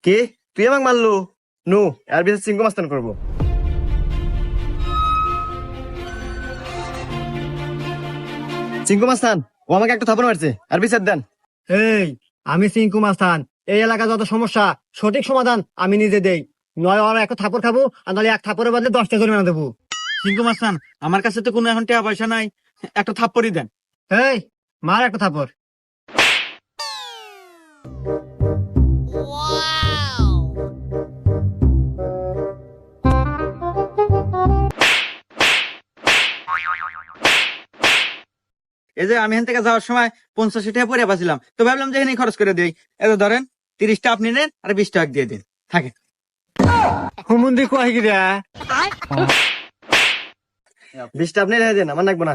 কে তুই আমাকে মারলো? নো, এর বিশেষ সিংহ মাস্তান করবো। সিংহ মাস্তান, ও আমাকে একটা থাপড় মারছে, আর বিচার দেন। এই, আমি সিংকু মাস্তান। এই এলাকা যত সমস্যা সঠিক সমাধান আমি নিজে দেই। নয় ওরা একটা থাপড় খাবো, আর নাহলে এক থাপড়ের বদলে 10টা জরিমানা দেবো। সিংকু মাস্তান, আমার কাছে তো কোনো এখন টাকা পয়সা নাই, একটা থাপ্পড়ই দেন। এই, মার একটা থাপড়। এই যে আমি এখান থেকে যাওয়ার সময় 50 টাকা পরে পাচ্ছিলাম, তো ভাবলাম যে এখানে খরচ করে দিই। এই যে ধরেন, 30টা আপনি নেন আর 20 টাকা দিয়ে দিন, থাকে। হুমুন্দি কয় গিরা? 20টা আপনি রেখে দেন, আমার লাগবো না।